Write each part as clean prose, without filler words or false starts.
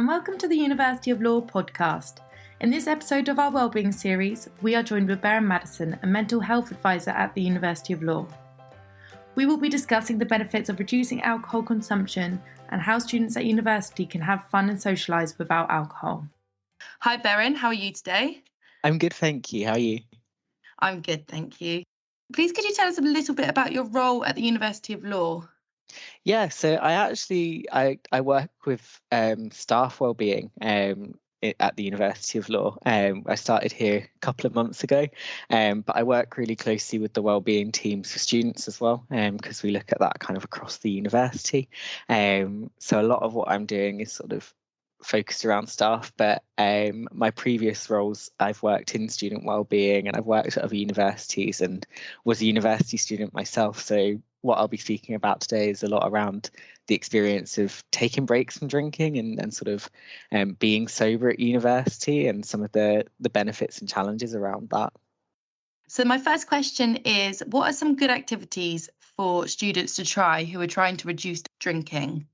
and welcome to the University of Law podcast. In this episode of our Wellbeing series, we are joined with Beren Maddison, a mental health advisor at the University of Law. We will be discussing the benefits of reducing alcohol consumption and how students at university can have fun and socialise without alcohol. Hi Beren, how are you today? I'm good, thank you. How are you? I'm good, thank you. Please could you tell us a little bit about your role at the University of Law? Yeah, so I work with staff wellbeing at the University of Law. I started here a couple of months ago, but I work really closely with the wellbeing teams for students as well, because we look at that kind of across the university. So a lot of what I'm doing is sort of focused around staff, but my previous roles, I've worked in student wellbeing and I've worked at other universities and was a university student myself. So what I'll be speaking about today is a lot around the experience of taking breaks from drinking and sort of being sober at university and some of the benefits and challenges around that. So my first question is, what are some good activities for students to try who are trying to reduce drinking?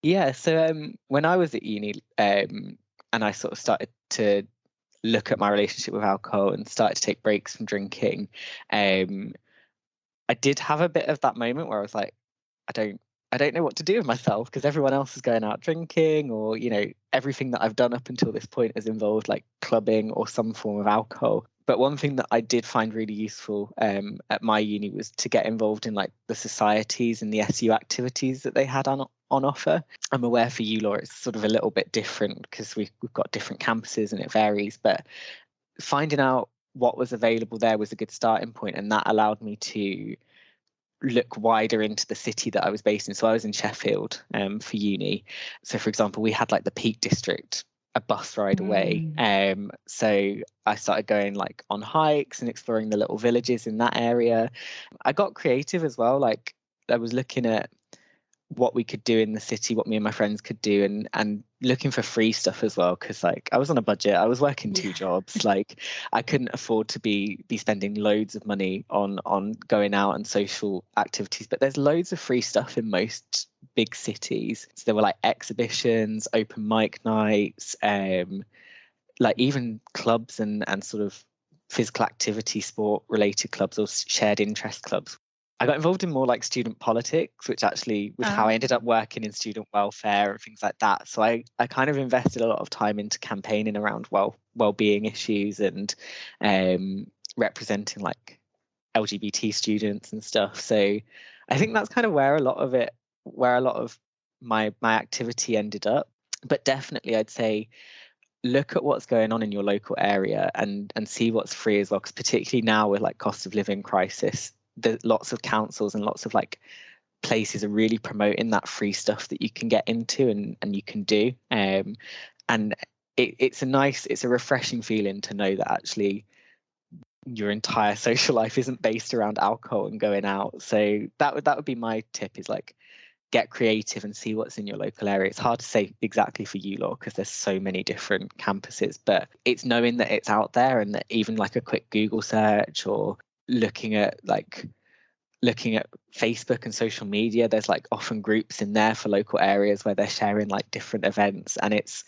Yeah, so when I was at uni and I sort of started to look at my relationship with alcohol and started to take breaks from drinking, I did have a bit of that moment where I was like, I don't know what to do with myself because everyone else is going out drinking, or everything that I've done up until this point has involved like clubbing or some form of alcohol. But one thing that I did find really useful at my uni was to get involved in like the societies and the SU activities that they had on offer. I'm aware for ULaw it's sort of a little bit different because we've got different campuses and it varies, but finding out what was available there was a good starting point, and that allowed me to look wider into the city that I was based in. So I was in Sheffield for uni. So for example, we had like the Peak District a bus ride away. So I started going like on hikes and exploring the little villages in that area. I got creative as well. Like I was looking at what we could do in the city, what me and my friends could do, and looking for free stuff as well, because like I was on a budget. I was working two jobs. Like I couldn't afford to be spending loads of money on going out and social activities, but there's loads of free stuff in most big cities. So there were like exhibitions, open mic nights, like even clubs and sort of physical activity sport related clubs or shared interest clubs. I got involved in more like student politics, which actually was how I ended up working in student welfare and things like that. So I kind of invested a lot of time into campaigning around well-being issues and representing like LGBT students and stuff. So I think that's kind of where a lot of my activity ended up. But definitely I'd say look at what's going on in your local area and see what's free as well, because particularly now with like cost of living crisis, there's lots of councils and lots of like places are really promoting that free stuff that you can get into and you can do. And it's a refreshing feeling to know that actually your entire social life isn't based around alcohol and going out. So that would be my tip, is like get creative and see what's in your local area. It's hard to say exactly for ULaw because there's so many different campuses, but it's knowing that it's out there, and that even like a quick Google search or looking at Facebook and social media, there's like often groups in there for local areas where they're sharing like different events, and it's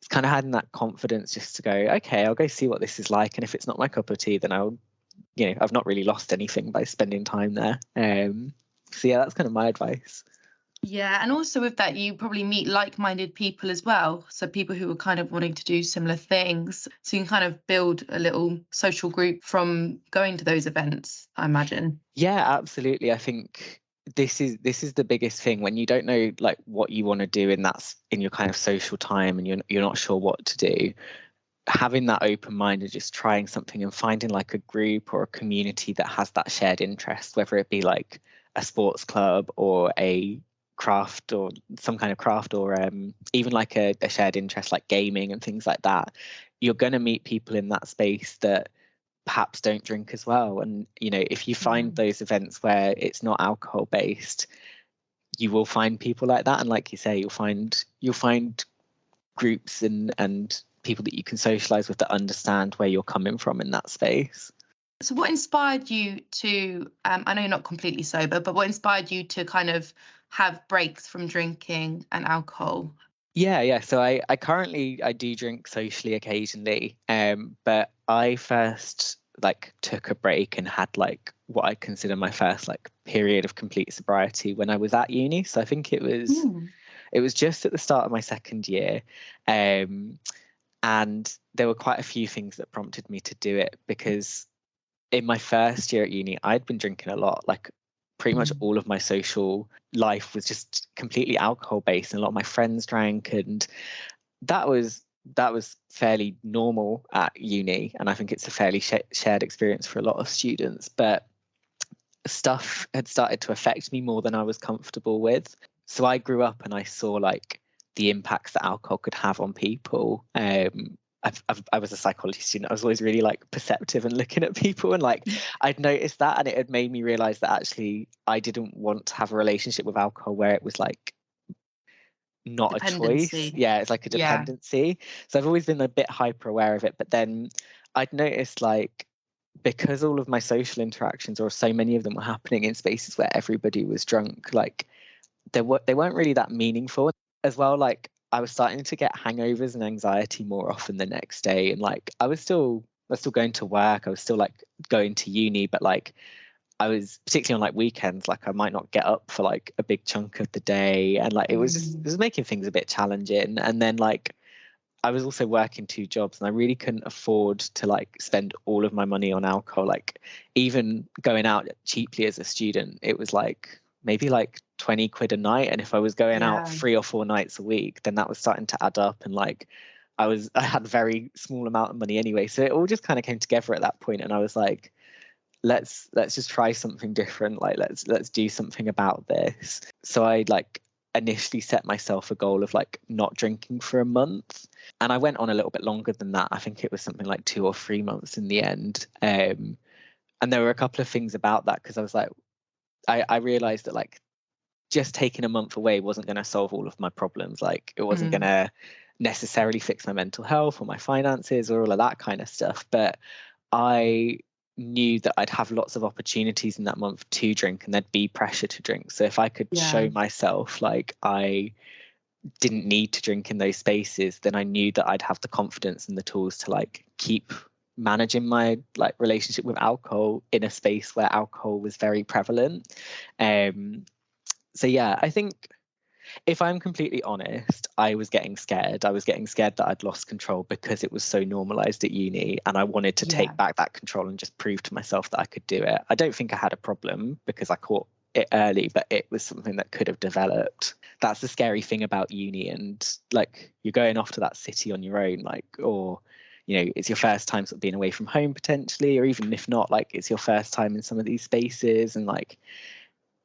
kind of having that confidence just to go, okay, I'll go see what this is like, and if it's not my cup of tea, then I've not really lost anything by spending time there. So yeah, that's kind of my advice. Yeah, and also with that, you probably meet like-minded people as well. So people who are kind of wanting to do similar things. So you can kind of build a little social group from going to those events, I imagine. Yeah, absolutely. I think this is the biggest thing when you don't know like what you want to do, and that's in your kind of social time, and you're not sure what to do. Having that open mind and just trying something and finding like a group or a community that has that shared interest, whether it be like a sports club or a craft or some kind of craft, or even like a shared interest like gaming and things like that, you're going to meet people in that space that perhaps don't drink as well. And if you find those events where it's not alcohol based, you will find people like that, and like you say, you'll find groups and people that you can socialize with that understand where you're coming from in that space. So what inspired you to, I know you're not completely sober, but what inspired you to kind of have breaks from drinking and alcohol? Yeah. So I currently I do drink socially occasionally, but I first like took a break and had like what I consider my first like period of complete sobriety when I was at uni. So I think it was just at the start of my second year, and there were quite a few things that prompted me to do it, because in my first year at uni I'd been drinking a lot. Like pretty much all of my social life was just completely alcohol based, and a lot of my friends drank, and that was fairly normal at uni, and I think it's a fairly shared experience for a lot of students. But stuff had started to affect me more than I was comfortable with. So I grew up and I saw like the impacts that alcohol could have on people. I was a psychology student. I was always really like perceptive and looking at people, and like I'd noticed that, and it had made me realize that actually I didn't want to have a relationship with alcohol where it was like not a choice. Yeah, it's like a dependency. So I've always been a bit hyper aware of it. But then I'd noticed like, because all of my social interactions, or so many of them, were happening in spaces where everybody was drunk, like they weren't really that meaningful as well. Like I was starting to get hangovers and anxiety more often the next day, and like I was still going to work, I was still like going to uni, but like I was, particularly on like weekends, like I might not get up for like a big chunk of the day, and like it was making things a bit challenging. And then like I was also working 2 jobs, and I really couldn't afford to like spend all of my money on alcohol. Like even going out cheaply as a student, it was like maybe like 20 quid a night, and if I was going out 3 or 4 nights a week, then that was starting to add up. And like I had very small amount of money anyway, so it all just kind of came together at that point, and I was like, let's just try something different. Like let's do something about this. So I like initially set myself a goal of like not drinking for a month, and I went on a little bit longer than that. I think it was something like 2 or 3 months in the end. And there were a couple of things about that, because I was like, I realized that like just taking a month away wasn't going to solve all of my problems. Like it wasn't going to necessarily fix my mental health or my finances or all of that kind of stuff, but I knew that I'd have lots of opportunities in that month to drink, and there'd be pressure to drink. So if I could show myself like I didn't need to drink in those spaces, then I knew that I'd have the confidence and the tools to like keep managing my like relationship with alcohol in a space where alcohol was very prevalent. So yeah, I think, if I'm completely honest, I was getting scared. I was getting scared that I'd lost control, because it was so normalized at uni, and I wanted to take back that control and just prove to myself that I could do it. I don't think I had a problem because I caught it early, but it was something that could have developed. That's the scary thing about uni, and like you're going off to that city on your own, like, or you know, it's your first time sort of being away from home potentially, or even if not, like it's your first time in some of these spaces, and like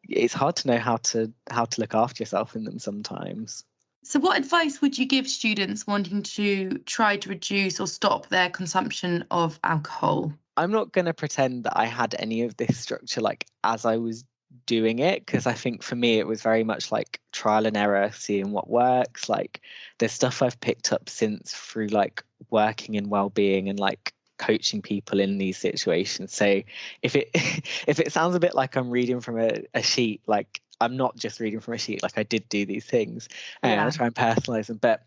it's hard to know how to look after yourself in them sometimes. So what advice would you give students wanting to try to reduce or stop their consumption of alcohol? I'm not going to pretend that I had any of this structure like as I was doing it, because I think for me it was very much like trial and error, seeing what works. Like there's stuff I've picked up since through like working in wellbeing and like coaching people in these situations. So if it sounds a bit like I'm reading from a sheet, like I'm not just reading from a sheet. Like I did do these things, and I try and personalize them. But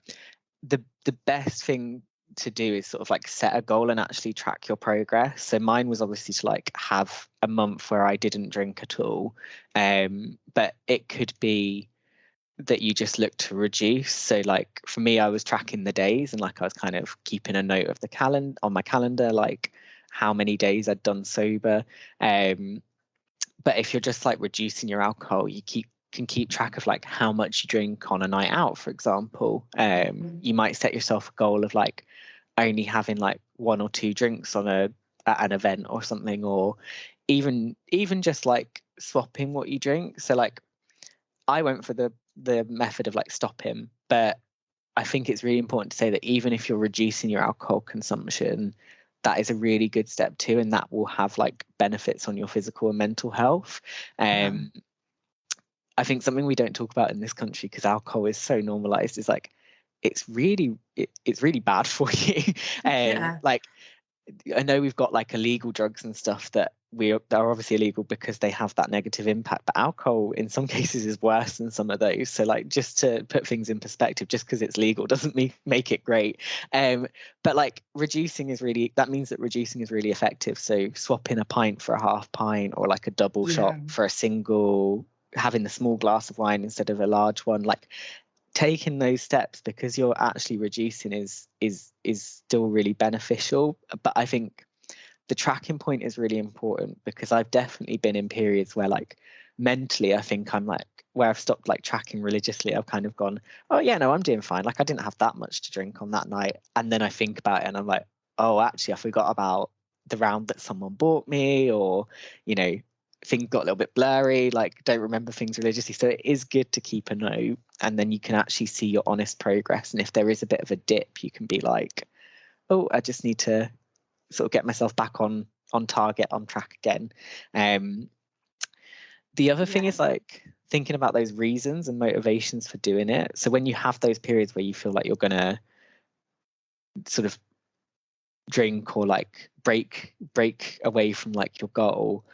the best thing to do is sort of like set a goal and actually track your progress. So mine was obviously to like have a month where I didn't drink at all, but it could be that you just look to reduce. So like for me, I was tracking the days, and like I was kind of keeping a note of the calendar on my calendar, like how many days I'd done sober. But if you're just like reducing your alcohol, you can keep track of like how much you drink on a night out, for example. You might set yourself a goal of like only having like 1 or 2 drinks at an event or something, or even just like swapping what you drink. So like I went for the method of like stopping, but I think it's really important to say that even if you're reducing your alcohol consumption, that is a really good step too, and that will have like benefits on your physical and mental health. I think something we don't talk about in this country, because alcohol is so normalized, is like it's really bad for you. Like I know we've got like illegal drugs and stuff that they're obviously illegal because they have that negative impact, but alcohol in some cases is worse than some of those. So like, just to put things in perspective, just because it's legal doesn't make it great. But like, reducing is really effective. So swapping a pint for a half pint, or like a double shot for a single, having the small glass of wine instead of a large one, like taking those steps because you're actually reducing is still really beneficial. But I think the tracking point is really important, because I've definitely been in periods where like mentally I think I'm like, where I've stopped like tracking religiously, I've kind of gone, oh yeah, no, I'm doing fine, like I didn't have that much to drink on that night, and then I think about it and I'm like, oh actually I forgot about the round that someone bought me, or things got a little bit blurry, like don't remember things religiously. So it is good to keep a note, and then you can actually see your honest progress, and if there is a bit of a dip you can be like, oh, I just need to sort of get myself back on target, on track again. The other thing is like thinking about those reasons and motivations for doing it. So when you have those periods where you feel like you're gonna sort of drink or like break away from like your goal,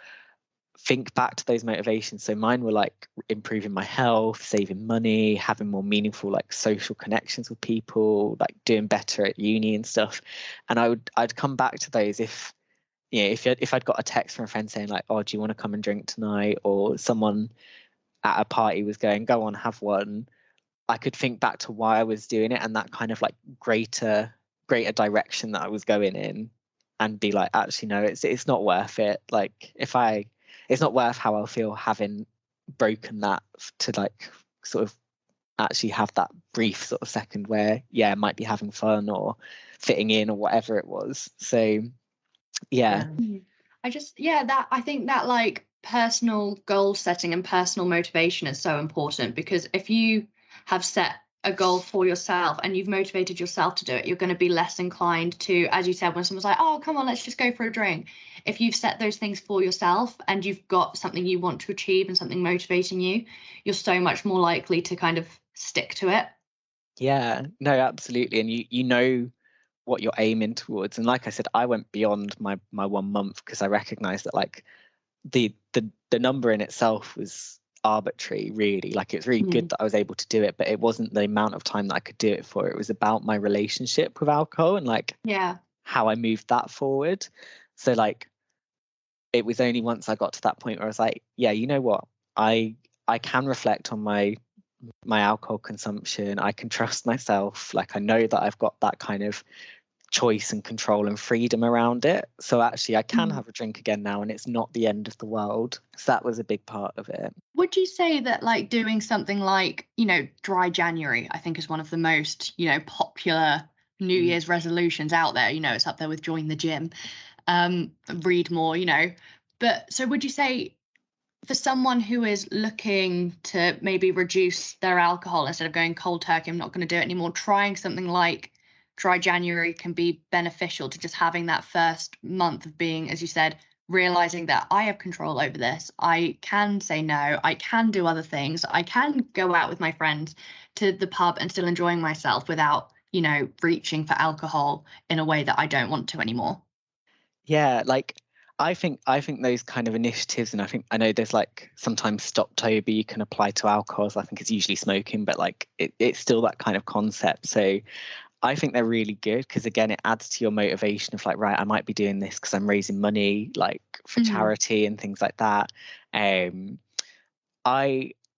think back to those motivations. So mine were like improving my health, saving money, having more meaningful like social connections with people, like doing better at uni and stuff. And I'd come back to those if I'd got a text from a friend saying like, oh, do you want to come and drink tonight, or someone at a party was going, go on, have one. I could think back to why I was doing it and that kind of like greater direction that I was going in, and be like, actually no, it's not worth it. Like it's not worth how I'll feel having broken that, to like sort of actually have that brief sort of second where I might be having fun or fitting in or whatever it was. So I think that like personal goal setting and personal motivation is so important, because if you have set a goal for yourself and you've motivated yourself to do it, you're going to be less inclined to, as you said, when someone's like, oh, come on, let's just go for a drink. If you've set those things for yourself and you've got something you want to achieve and something motivating you, you're so much more likely to kind of stick to it. Yeah, no, absolutely. And you know what you're aiming towards. And like I said, I went beyond my 1 month because I recognized that like the number in itself was arbitrary, really. Like it's really good that I was able to do it, but it wasn't the amount of time that I could do it for. It was about my relationship with alcohol and like how I moved that forward. So like it was only once I got to that point where I was like, yeah, you know what, I can reflect on my alcohol consumption. I can trust myself. Like I know that I've got that kind of choice and control and freedom around it. So actually I can have a drink again now, and it's not the end of the world. So that was a big part of it. Would you say that like doing something like, dry January, I think is one of the most, popular New Year's resolutions out there? It's up there with join the gym, read more, But so would you say for someone who is looking to maybe reduce their alcohol, instead of going cold turkey, I'm not going to do it anymore, trying something like dry January can be beneficial to just having that first month of being, as you said, realizing that I have control over this. I can say no. I can do other things. I can go out with my friends to the pub and still enjoying myself without, reaching for alcohol in a way that I don't want to anymore. Yeah, like I think those kind of initiatives, and I know there's like sometimes Stoptober you can apply to alcohols. I think it's usually smoking, but like it's still that kind of concept. So I think they're really good because again, it adds to your motivation of like, right, I might be doing this because I'm raising money like for charity and things like that.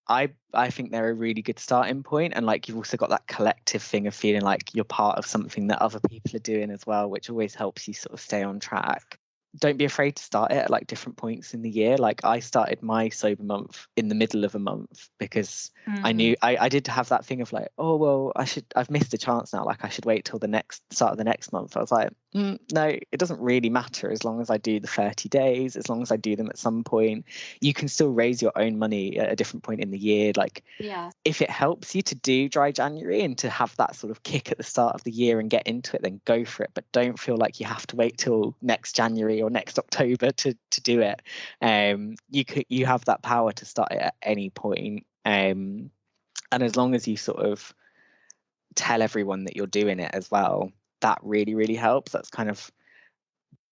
I think they're a really good starting point, and like you've also got that collective thing of feeling like you're part of something that other people are doing as well, which always helps you sort of stay on track. Don't be afraid to start it at like different points in the year. Like I started my sober month in the middle of a month because I knew I did have that thing of like, oh well, I've missed a chance now, like I should wait till the start of the next month. I was like, no, it doesn't really matter as long as I do the 30 days, as long as I do them at some point. You can still raise your own money at a different point in the year. Like if it helps you to do dry January and to have that sort of kick at the start of the year and get into it, then go for it. But don't feel like you have to wait till next January or next October to do it. You have that power to start it at any point. And as long as you sort of tell everyone that you're doing it as well, that really, really helps. That's kind of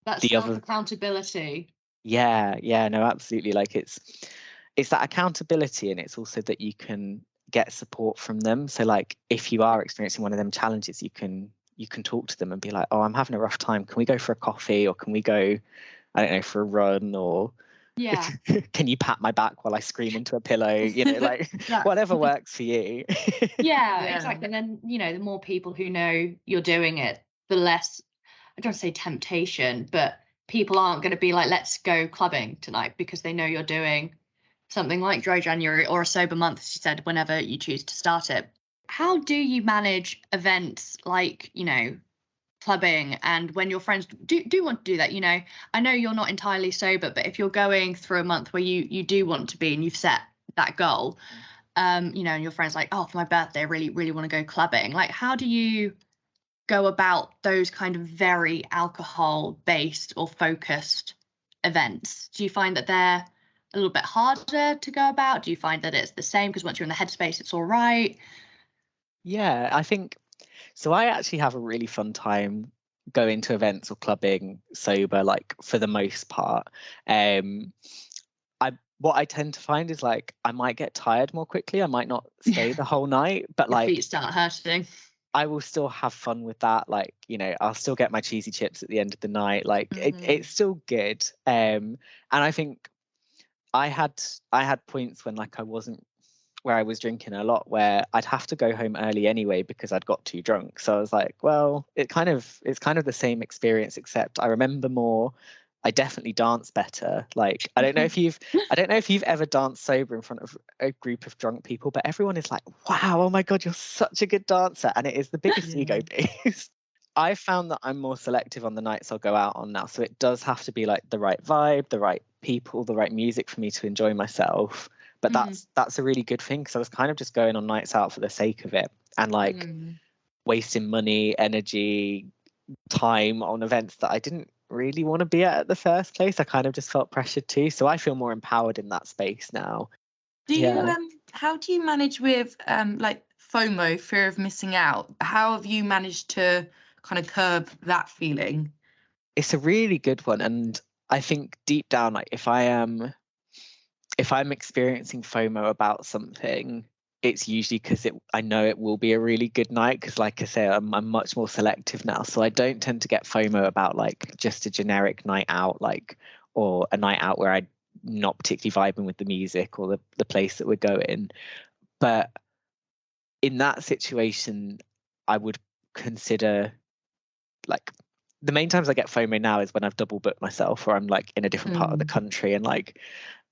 that self-accountability. Yeah, no, absolutely. Like it's that accountability, and it's also that you can get support from them. So like if you are experiencing one of them challenges, you can talk to them and be like, oh, I'm having a rough time, can we go for a coffee, or can we go, I don't know, for a run, or Yeah. can you pat my back while I scream into a pillow, like whatever works for you. Yeah, exactly. And then, the more people who know you're doing it, the less, I don't want to say temptation, but people aren't going to be like, let's go clubbing tonight, because they know you're doing something like Dry January or a sober month, as you said, whenever you choose to start it. How do you manage events like, clubbing, and when your friends do want to do that? I know you're not entirely sober, but if you're going through a month where you do want to be, and you've set that goal, and your friends like, oh, for my birthday, I really, really want to go clubbing. Like, how do you go about those kind of very alcohol based or focused events? Do you find that they're a little bit harder to go about? Do you find that it's the same because once you're in the headspace, it's all right? Yeah, I think so. I actually have a really fun time going to events or clubbing sober, like for the most part. What I tend to find is like I might get tired more quickly. I might not stay the whole night, but Your like feet start hurting. I will still have fun with that. Like, I'll still get my cheesy chips at the end of the night. Like it's still good. And I think I had points when like I wasn't, where I was drinking a lot, where I'd have to go home early anyway because I'd got too drunk. So I was like, well, it's kind of the same experience, except I remember more. I definitely dance better. Like I don't know if you've ever danced sober in front of a group of drunk people, but everyone is like, wow, oh my God, you're such a good dancer. And it is the biggest ego boost. I found that I'm more selective on the nights I'll go out on now. So it does have to be like the right vibe, the right people, the right music for me to enjoy myself. But that's a really good thing, because I was kind of just going on nights out for the sake of it, and like wasting money, energy, time on events that I didn't really want to be at the first place. I kind of just felt pressured to. So I feel more empowered in that space now. How do you manage with like FOMO, fear of missing out? How have you managed to kind of curb that feeling? It's a really good one, and I think deep down, like if I'm experiencing FOMO about something, it's usually because I know it will be a really good night, because like I say, I'm much more selective now. So I don't tend to get FOMO about like just a generic night out, like, or a night out where I'm not particularly vibing with the music or the place that we're going. But in that situation, I would consider, like, the main times I get FOMO now is when I've double booked myself, or I'm like in a different part of the country, and like,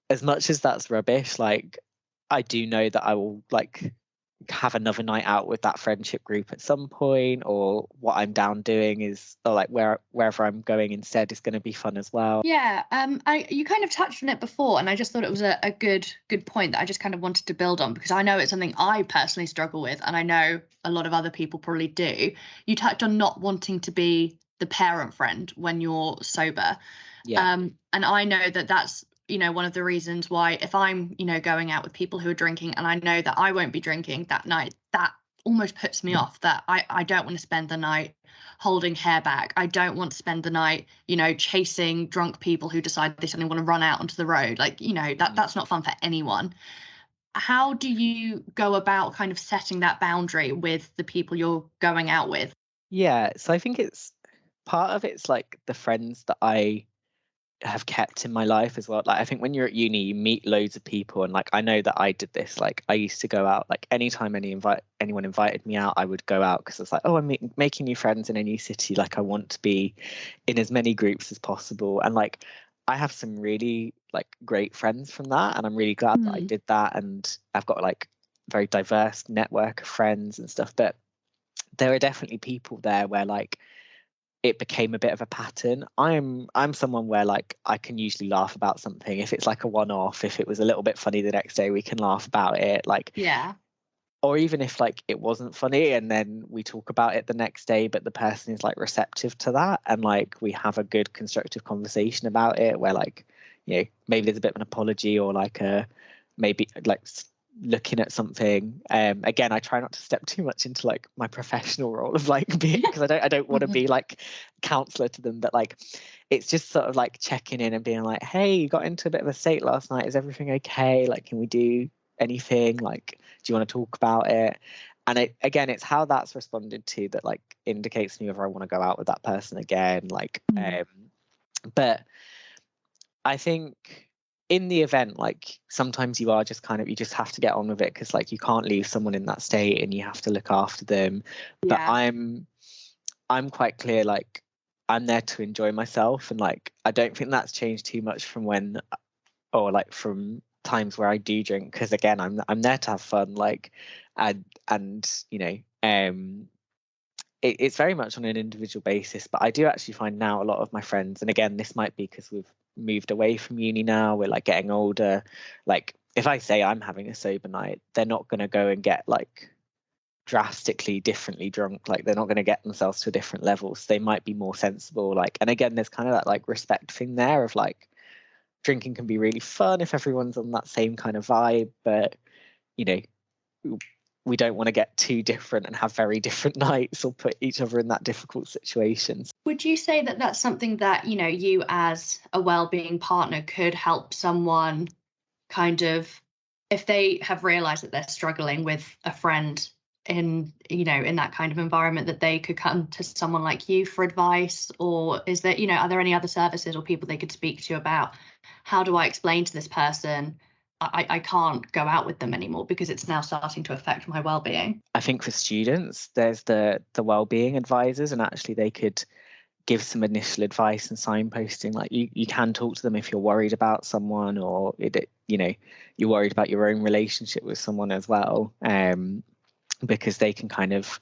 as much as that's rubbish, like I do know that I will like have another night out with that friendship group at some point, or what I'm down doing is, or like wherever I'm going instead is going to be fun as well. Yeah, you kind of touched on it before, and I just thought it was a good point that I just kind of wanted to build on, because I know it's something I personally struggle with, and I know a lot of other people probably do. You touched on not wanting to be the parent friend when you're sober. And I know that that's one of the reasons why, if I'm going out with people who are drinking and I know that I won't be drinking that night, that almost puts me off. That I don't want to spend the night holding hair back. I don't want to spend the night chasing drunk people who decide they suddenly want to run out onto the road. Like that's not fun for anyone. How do you go about kind of setting that boundary with the people you're going out with? So I think it's part of it's like the friends that I have kept in my life as well. Like I think when you're at uni, you meet loads of people, and like I know that I did this. Like I used to go out, like anytime anyone invited me out, I would go out, because it's like, oh, I'm making new friends in a new city. Like I want to be in as many groups as possible, and like I have some really like great friends from that, and I'm really glad that I did that, and I've got like very diverse network of friends and stuff. But there are definitely people there where like it became a bit of a pattern. I'm someone where like I can usually laugh about something if it's like a one-off. If it was a little bit funny the next day, we can laugh about it. Like, yeah. Or even if like it wasn't funny and then we talk about it the next day, but the person is like receptive to that, and like we have a good constructive conversation about it, where like maybe there's a bit of an apology, or like maybe like looking at something. Again, I try not to step too much into like my professional role of like being, because I don't want to be like counselor to them, but like it's just sort of like checking in and being like, hey, you got into a bit of a state last night, is everything okay? Like, can we do anything? Like, do you want to talk about it? And again, it's how that's responded to that like indicates to me whether I want to go out with that person again. Like, but I think in the event, like sometimes you are just kind of, you just have to get on with it, because like you can't leave someone in that state and you have to look after them. But I'm quite clear, like I'm there to enjoy myself, and like I don't think that's changed too much from when, or like from times where I do drink, because again I'm there to have fun, like and you know, it's very much on an individual basis. But I do actually find now a lot of my friends, and again this might be because we've moved away from uni now, we're like getting older, like if I say I'm having a sober night, they're not going to go and get like drastically differently drunk, like they're not going to get themselves to a different level, so they might be more sensible. Like, and again there's kind of that like respect thing there of like drinking can be really fun if everyone's on that same kind of vibe, but you know, we don't want to get too different and have very different nights or put each other in that difficult situation. Would you say that that's something that, you know, you as a wellbeing partner could help someone kind of, if they have realized that they're struggling with a friend in, you know, in that kind of environment, that they could come to someone like you for advice? Or is there, you know, are there any other services or people they could speak to about how do I explain to this person I can't go out with them anymore because it's now starting to affect my well-being? I think for students, there's the well-being advisors, and actually they could give some initial advice and signposting. Like you can talk to them if you're worried about someone, or you know, you're worried about your own relationship with someone as well, because they can kind of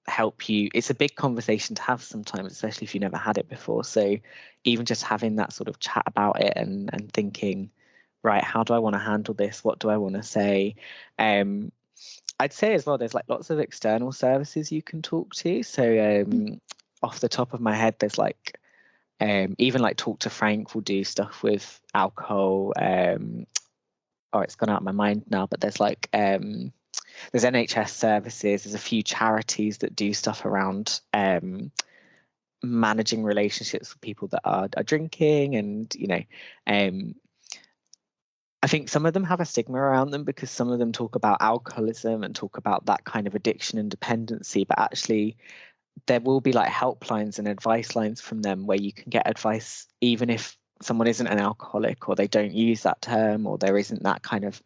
help you. It's a big conversation to have sometimes, especially if you never had it before. So even just having that sort of chat about it and thinking, right, how do I want to handle this? What do I want to say? I'd say as well, there's like lots of external services you can talk to. So off the top of my head, there's like even like Talk to Frank will do stuff with alcohol. Oh, it's gone out of my mind now, but there's like there's NHS services. There's a few charities that do stuff around managing relationships with people that are drinking, and you know, I think some of them have a stigma around them because some of them talk about alcoholism and talk about that kind of addiction and dependency, but actually there will be like helplines and advice lines from them where you can get advice even if someone isn't an alcoholic, or they don't use that term, or there isn't that kind of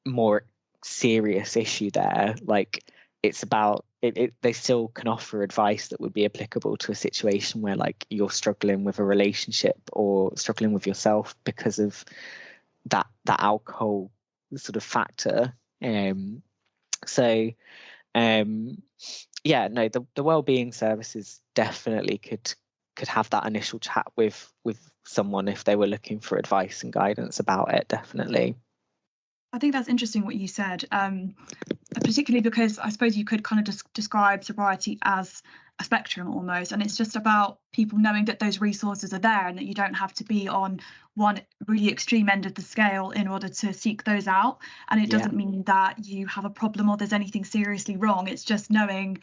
more serious issue there. Like it's about it, they still can offer advice that would be applicable to a situation where like you're struggling with a relationship or struggling with yourself because of that alcohol sort of factor. So yeah, no, the wellbeing services definitely could have that initial chat with someone if they were looking for advice and guidance about it, definitely. I think that's interesting what you said, particularly because I suppose you could kind of describe sobriety as a spectrum almost, and it's just about people knowing that those resources are there and that you don't have to be on one really extreme end of the scale in order to seek those out. And it doesn't mean that you have a problem or there's anything seriously wrong. It's just knowing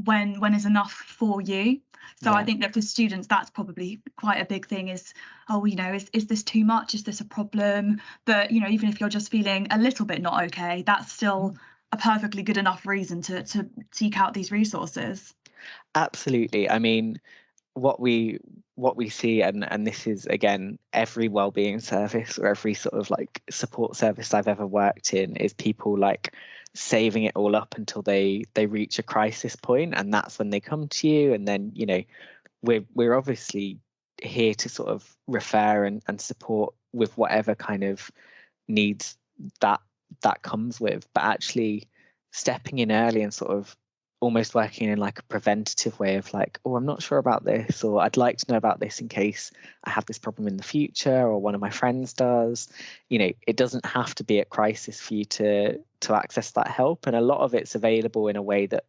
when is enough for you. So I think that for students, that's probably quite a big thing is, oh, you know, is this too much? Is this a problem? But, you know, even if you're just feeling a little bit not okay, that's still a perfectly good enough reason to seek out these resources. Absolutely. I mean, what we see, and this is again every wellbeing service or every sort of like support service I've ever worked in, is people like saving it all up until they reach a crisis point, and that's when they come to you. And then, you know, we're obviously here to sort of refer and support with whatever kind of needs that comes with, but actually stepping in early and sort of almost working in like a preventative way of like, oh, I'm not sure about this, or I'd like to know about this in case I have this problem in the future, or one of my friends does. You know, it doesn't have to be at crisis for you to access that help, and a lot of it's available in a way that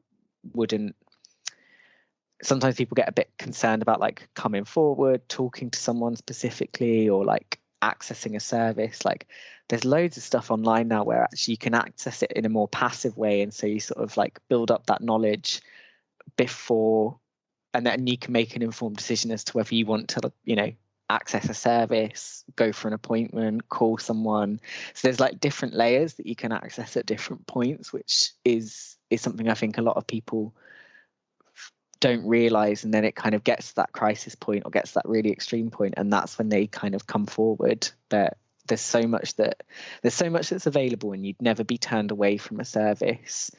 wouldn't. Sometimes people get a bit concerned about like coming forward, talking to someone specifically, or like accessing a service. Like there's loads of stuff online now where actually you can access it in a more passive way, and so you sort of like build up that knowledge before, and then you can make an informed decision as to whether you want to, you know, access a service, go for an appointment, call someone. So there's like different layers that you can access at different points, which is something I think a lot of people don't realize, and then it kind of gets to that crisis point or gets to that really extreme point, and that's when they kind of come forward. But there's so much that's available, and you'd never be turned away from a service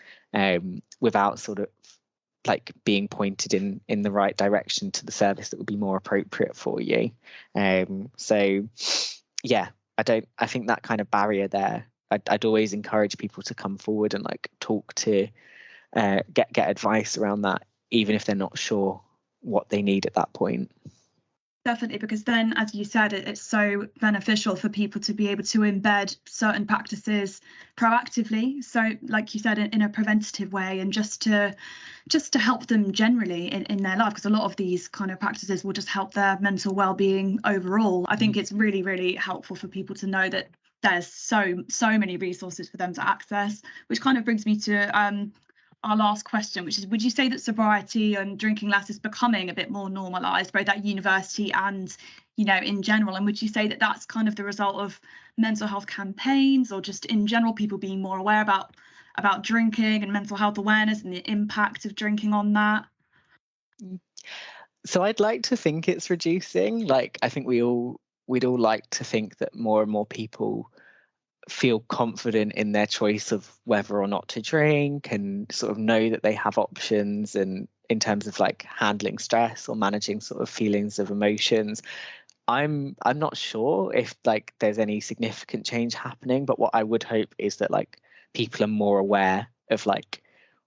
without sort of like being pointed in the right direction to the service that would be more appropriate for you. So yeah, I think that kind of barrier there, I'd always encourage people to come forward and like talk to get advice around that, even if they're not sure what they need at that point. Definitely, because then, as you said, it's so beneficial for people to be able to embed certain practices proactively. So, like you said, in a preventative way, and just to help them generally in their life, because a lot of these kind of practices will just help their mental well-being overall. I think it's really, really helpful for people to know that there's so many resources for them to access, which kind of brings me to our last question, which is, would you say that sobriety and drinking less is becoming a bit more normalised, both at university and, you know, in general? And would you say that that's kind of the result of mental health campaigns, or just in general people being more aware about drinking and mental health awareness and the impact of drinking on that? So I'd like to think it's reducing. Like I think we'd all like to think that more and more people feel confident in their choice of whether or not to drink, and sort of know that they have options, and in terms of like handling stress or managing sort of feelings of emotions. I'm not sure if like there's any significant change happening, but what I would hope is that like people are more aware of like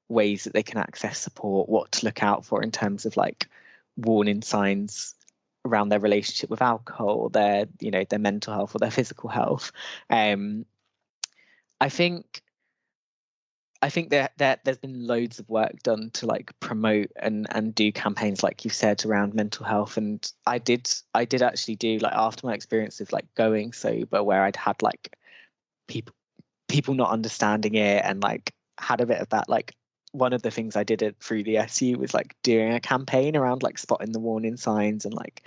ways that they can access support, what to look out for in terms of like warning signs around their relationship with alcohol, their mental health or their physical health. I think that there's been loads of work done to like promote and do campaigns, like you said, around mental health. And I did actually do, like, after my experience of like going sober, where I'd had like people not understanding it, and like had a bit of that, like one of the things I did through the SU was like doing a campaign around like spotting the warning signs, and like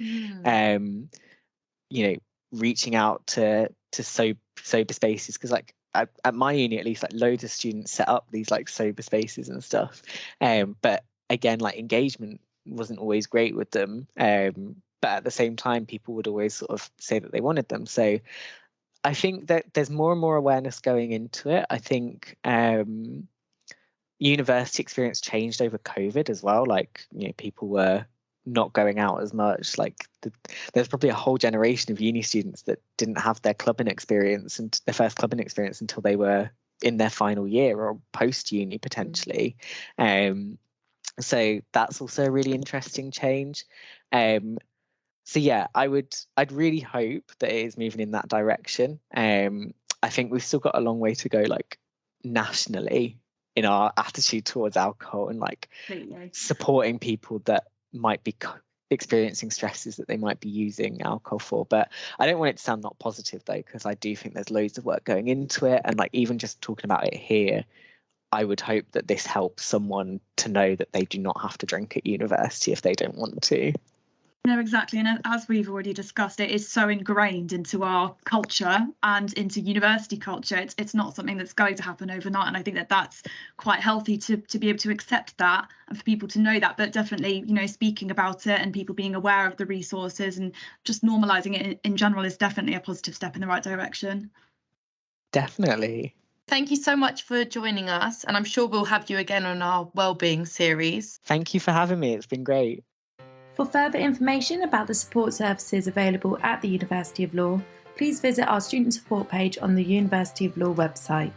reaching out to sober spaces, because like at my uni at least, like loads of students set up these like sober spaces and stuff, but again, like engagement wasn't always great with them, but at the same time people would always sort of say that they wanted them. So I think that there's more and more awareness going into it. I think university experience changed over COVID as well. Like, you know, people were not going out as much. Like there's probably a whole generation of uni students that didn't have their clubbing experience and their first clubbing experience until they were in their final year or post uni potentially. So that's also a really interesting change. So yeah, I'd really hope that it is moving in that direction. I think we've still got a long way to go, like nationally, in our attitude towards alcohol, and like supporting people that might be experiencing stresses that they might be using alcohol for. But I don't want it to sound not positive though, because I do think there's loads of work going into it, and like even just talking about it here, I would hope that this helps someone to know that they do not have to drink at university if they don't want to. No, exactly. And as we've already discussed, it is so ingrained into our culture and into university culture. It's not something that's going to happen overnight. And I think that that's quite healthy to be able to accept that, and for people to know that. But definitely, you know, speaking about it and people being aware of the resources and just normalising it in general is definitely a positive step in the right direction. Definitely. Thank you so much for joining us. And I'm sure we'll have you again on our Wellbeing series. Thank you for having me. It's been great. For further information about the support services available at the University of Law, please visit our student support page on the University of Law website.